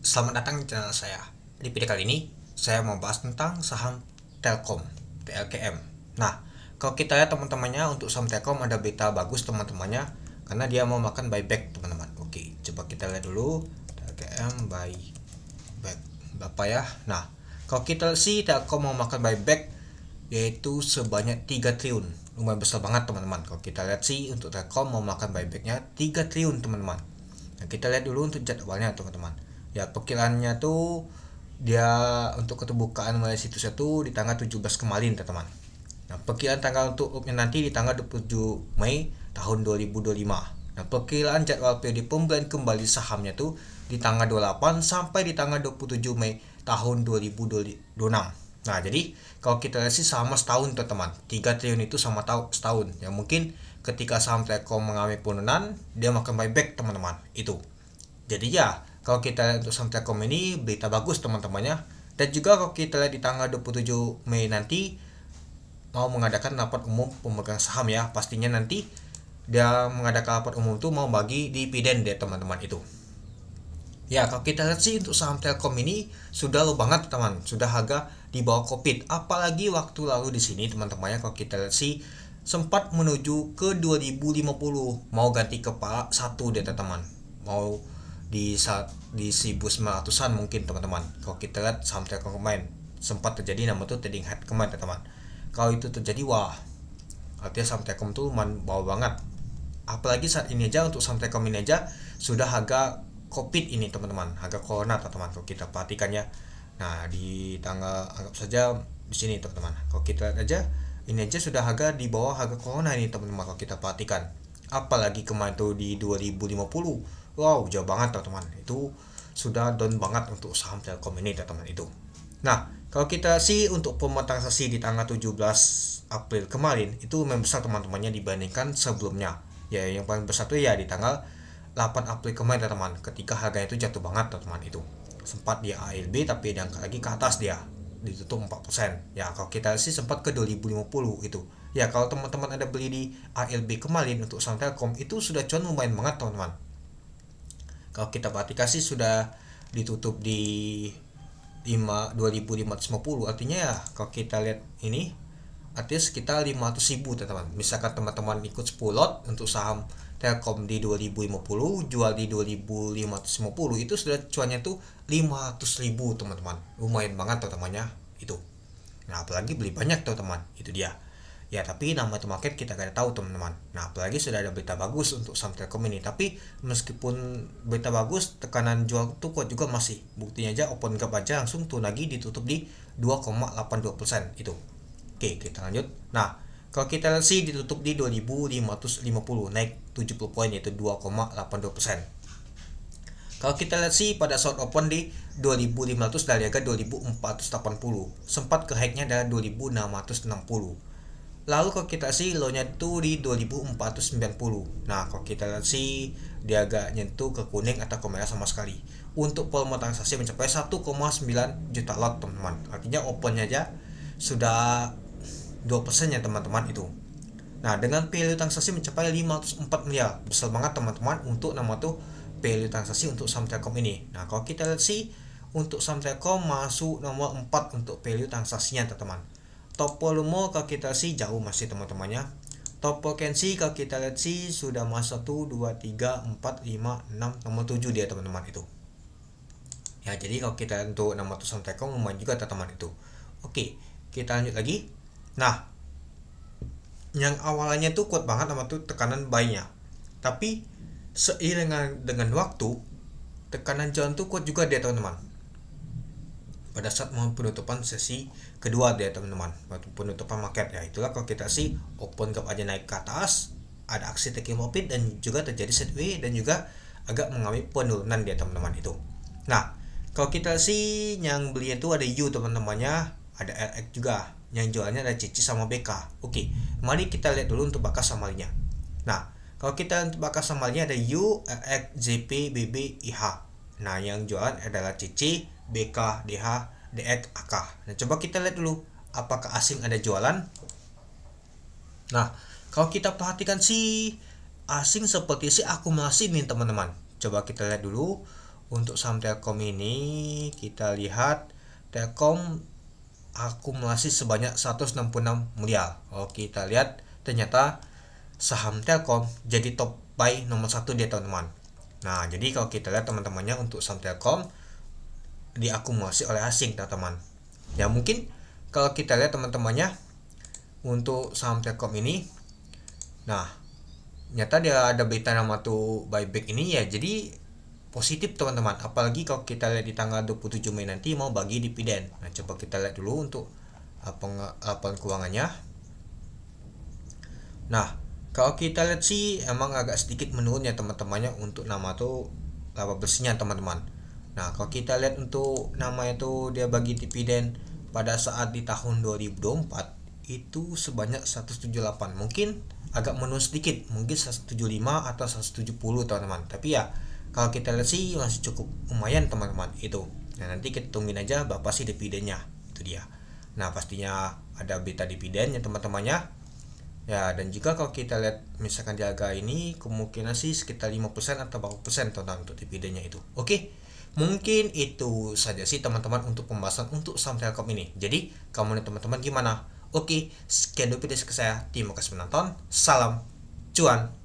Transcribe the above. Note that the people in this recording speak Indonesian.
Selamat datang di channel saya. Di video kali ini, saya mau bahas tentang saham Telkom, TLKM. Nah, kalau kita lihat teman-temannya untuk saham Telkom ada berita bagus teman-temannya, karena dia mau makan buyback teman-teman. Oke, coba kita lihat dulu TLKM buyback berapa ya. Nah, kalau kita sih Telkom mau makan buyback yaitu sebanyak 3 triliun. Lumayan besar banget teman-teman. Kalau kita lihat sih untuk Telkom mau makan buybacknya 3 triliun teman-teman. Nah, kita lihat dulu untuk jadwalnya teman-teman. Ya, perkiraannya tuh dia untuk keterbukaan mulai situsnya tuh di tanggal 17 kemarin teman-teman. Nah, perkiraan tanggal untuk nanti di tanggal 27 Mei tahun 2025. Nah, perkiraan jadwal periode pembelian kembali sahamnya tuh di tanggal 28 sampai di tanggal 27 Mei tahun 2026. Nah, jadi kalau kita lihat sih sama setahun teman-teman. 3 triliun itu sama setahun. Ya mungkin ketika saham Telkom mengalami penurunan, dia makan buyback teman-teman. Itu. Jadi ya, kalau kita lihat untuk saham Telkom ini berita bagus teman-temannya. Dan juga kalau kita lihat di tanggal 27 Mei nanti mau mengadakan rapat umum pemegang saham ya. Pastinya nanti dia mengadakan rapat umum tuh mau bagi dividen deh teman-teman itu. Ya, kalau kita lihat sih untuk saham Telkom ini sudah low banget teman, sudah harga di bawah Covid. Apalagi waktu lalu di sini teman-temannya kalau kita lihat sih sempat menuju ke 2050, mau ganti kepala satu deh teman-teman. Mau di 1900-an mungkin teman-teman. Kalau kita lihat saham Telkom kemarin sempat terjadi nama tuh trading head kemarin teman-teman. Kalau itu terjadi wah, artinya saham Telkom tuh bawah banget. Apalagi saat ini aja untuk saham Telkom ini aja sudah harga Covid ini teman-teman, harga corona teman-teman kalau kita perhatikan ya. Nah, di tanggal anggap saja di sini teman-teman. Kalau kita lihat aja ini aja sudah harga di bawah harga corona ini teman-teman kalau kita perhatikan. Apalagi kemarin tuh di 2050. Wow, jauh banget teman-teman. Itu sudah down banget untuk saham Telkom ini teman-teman itu. Nah, kalau kita sih untuk pemetaan sesi di tanggal 17 April kemarin itu memang besar teman-temannya dibandingkan sebelumnya. Ya, yang paling besar tuh ya di tanggal 8 April kemarin teman-teman, ketika harganya itu jatuh banget teman-teman itu. Sempat di ALB tapi diangkat lagi ke atas dia. Ditutup 4%. Ya, kalau kita sih sempat ke 2050 itu. Ya, kalau teman-teman ada beli di ALB kemarin untuk saham Telkom itu sudah cuan lumayan banget teman-teman. Kalau kita perhatikan sih sudah ditutup di 2550, artinya ya kalau kita lihat ini artinya sekitar 500.000 teman-teman. Misalkan teman-teman ikut 10 lot untuk saham Telkom di 2050 jual di 2550 itu sudah cuannya tuh 500.000 teman-teman. Lumayan banget teman-temannya itu. Nah, apalagi beli banyak teman-teman, itu dia. Ya, tapi nama itu market kita gak tahu teman-teman. Nah, apalagi sudah ada berita bagus untuk saham Telkom ini. Tapi meskipun berita bagus, tekanan jual tuh kuat juga masih. Buktinya aja open gap aja langsung tuh lagi ditutup di 2,82% itu. Oke, kita lanjut. Nah, kalau kita lihat sih ditutup di 2550, naik 70 poin yaitu 2,82%. Kalau kita lihat sih pada short open di 2500 dari harga 2480. Sempat ke high-nya adalah 2660. Lalu kalau kita sih low-nya itu di 2490. Nah, kalau kita lihat sih dia agak nyentuh ke kuning atau ke merah sama sekali. Untuk volume transaksi mencapai 1,9 juta lot teman-teman. Artinya opennya aja sudah 2% ya teman-teman itu. Nah, dengan value transaksi mencapai 504 miliar. Besar banget teman-teman untuk nama tuh value transaksi untuk saham Telkom ini. Nah, kalau kita lihat sih untuk saham Telkom masuk nomor 4 untuk value transaksinya teman-teman. Top volume kalau kita sih jauh masih teman-temannya. Top potensi kalau kita lihat sih sudah masuk 1, 2, 3, 4, 5, 6, nomor 7 dia teman-teman itu. Ya, jadi kalau kita untuk nama tuh saham Telkom lumayan juga teman-teman itu. Oke, kita lanjut lagi. Nah, yang awalnya tuh kuat banget sama tuh tekanan buy-nya. Tapi seiring dengan waktu, tekanan jual tuh kuat juga dia teman-teman. Pada saat mau penutupan sesi kedua dia teman-teman, waktu penutupan market ya itulah kalau kita sih open gap aja naik ke atas, ada aksi taking profit dan juga terjadi sideways dan juga agak mengalami penurunan dia teman-teman itu. Nah, kalau kita sih yang beli itu ada U teman-temannya, ada LX juga. Yang jualnya ada CC sama BK. Oke, mari kita lihat dulu untuk bakas samalnya. Nah, kalau kita untuk bakas samalnya ada U, LX, JP, BB, IH. Nah, yang jualan adalah CC, BK, DH, DX, AK. Nah, coba kita lihat dulu apakah asing ada jualan. Nah, kalau kita perhatikan sih asing seperti si akumulasi nih teman-teman. Coba kita lihat dulu Untuk saham Telkom ini kita lihat Telkom akumulasi sebanyak 166 miliar. Oh, kita lihat ternyata saham Telkom jadi top buy nomor 1 dia teman-teman. Nah, jadi kalau kita lihat teman-temannya untuk saham Telkom diakumulasi oleh asing teman-teman. Ya mungkin kalau kita lihat teman-temannya untuk saham Telkom ini, nah nyata dia ada berita nama tuh buyback ini ya, jadi positif teman-teman. Apalagi kalau kita lihat di tanggal 27 Mei nanti mau bagi dividen. Nah coba kita lihat dulu untuk apa keuangannya. Nah kalau kita lihat sih emang agak sedikit menurun ya teman-temannya untuk nama tuh laba bersihnya teman-teman. Nah kalau kita lihat untuk nama itu dia bagi dividen pada saat di tahun 2024 itu sebanyak 178, mungkin agak menurun sedikit, mungkin 175 atau 170 teman-teman. Tapi ya kalau kita lihat sih masih cukup lumayan teman-teman itu. Nah nanti kita tungguin aja berapa sih dividennya, itu dia. Nah pastinya ada beta dividennya teman-temannya. Ya, dan juga kalau kita lihat misalkan di harga ini kemungkinan sih sekitar 5% atau 4% total untuk dividennya itu. Oke. Mungkin itu saja sih teman-teman untuk pembahasan untuk saham Telkom ini. Jadi, kamu nih teman-teman gimana? Oke, sekian dulu video saya. Terima kasih menonton. Salam cuan.